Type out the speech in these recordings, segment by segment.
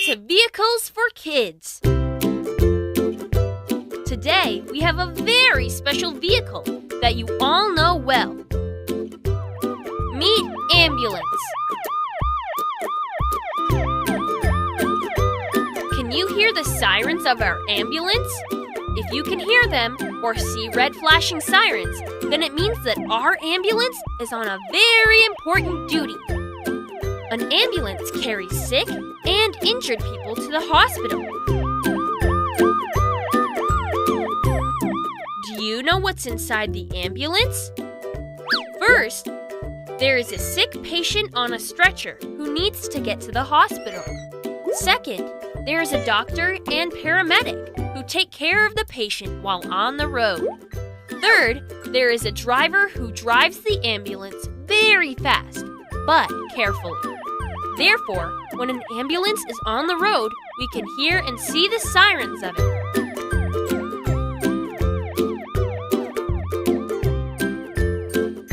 to Vehicles for Kids. Today, we have a very special vehicle that you all know well. Meet ambulance. Can you hear the sirens of our ambulance? If you can hear them or see red flashing sirens, then it means that our ambulance is on a very important duty. An ambulance carries sick and injured people to the hospital. Do you know what's inside the ambulance? First, there is a sick patient on a stretcher who needs to get to the hospital. Second, there is a doctor and paramedic who take care of the patient while on the road. Third, there is a driver who drives the ambulance very fast, but carefully. Therefore, when an ambulance is on the road, we can hear and see the sirens of it.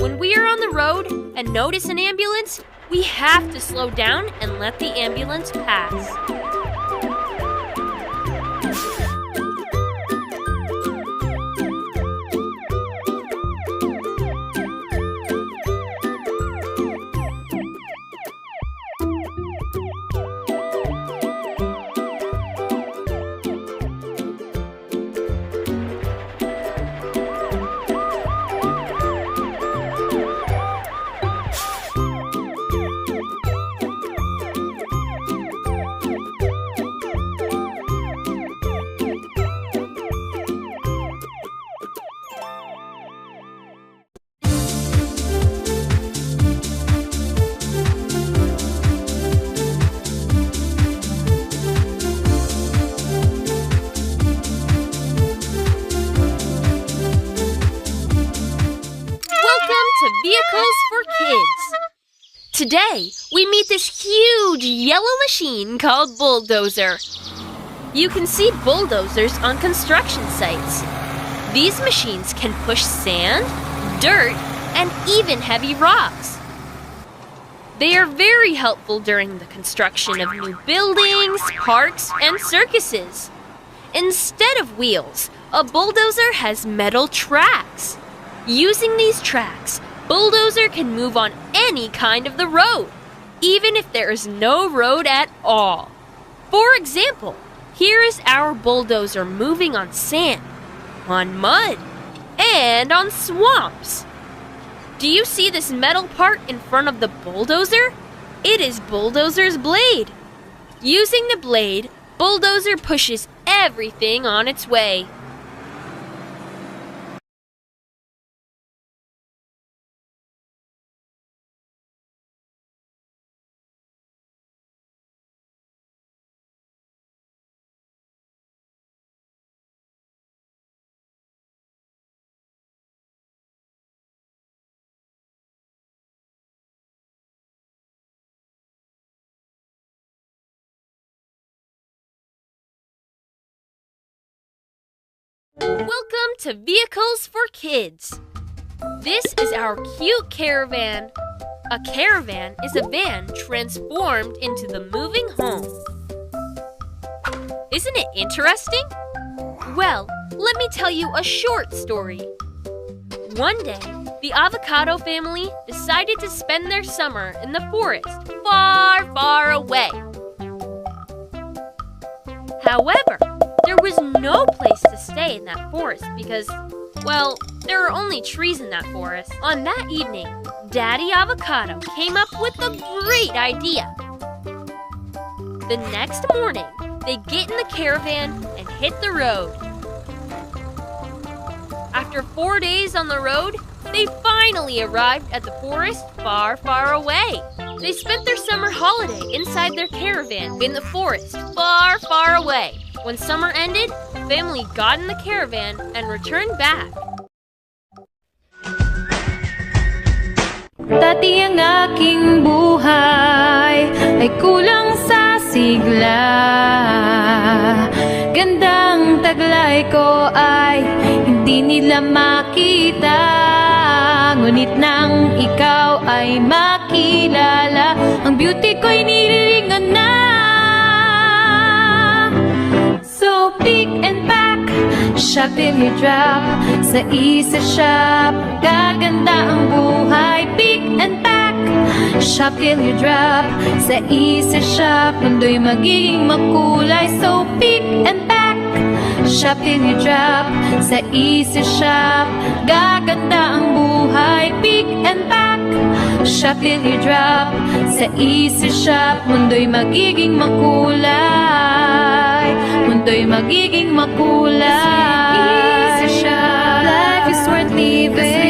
When we are on the road and notice an ambulance, we have to slow down and let the ambulance pass. To Vehicles for Kids. Today, we meet this huge yellow machine called bulldozer. You can see bulldozers on construction sites. These machines can push sand, dirt, and even heavy rocks. They are very helpful during the construction of new buildings, parks, and circuses. Instead of wheels, a bulldozer has metal tracks. Using these tracks, bulldozer can move on any kind of the road, even if there is no road at all. For example, here is our bulldozer moving on sand, on mud, and on swamps. Do you see this metal part in front of the bulldozer? It is bulldozer's blade. Using the blade, bulldozer pushes everything on its way. Welcome to Vehicles for Kids. This is our cute caravan. A caravan is a van transformed into the moving home. Isn't it interesting? Well, let me tell you a short story. One day, the avocado family decided to spend their summer in the forest far, far away. However, there was no place to stay in that forest because, well, there are only trees in that forest. On that evening, Daddy Avocado came up with a great idea. The next morning, they get in the caravan and hit the road. After 4 days on the road, they finally arrived at the forest far, far away. They spent their summer holiday inside their caravan in the forest far, far away. When summer ended, the family got in the caravan and returned back. Dati ang aking buhay ay kulang sa sigla. Gandang taglay ko ay hindi nila makita. Ngunit nang ikaw ay makilala, ang beauty ko'y nililingan na. Shop till you drop sa Easy Shop. Gaganda ang buhay, pick and pack. Shop till you drop sa Easy Shop. Mundo'y magiging makulay, so pick and pack. Shop till you drop sa Easy Shop. Gaganda ang buhay, pick and pack. Shop till you drop sa Easy Shop. Mundo'y magiging makulay, mundo'y magiging makulay. Easy Shop. Life is worth living.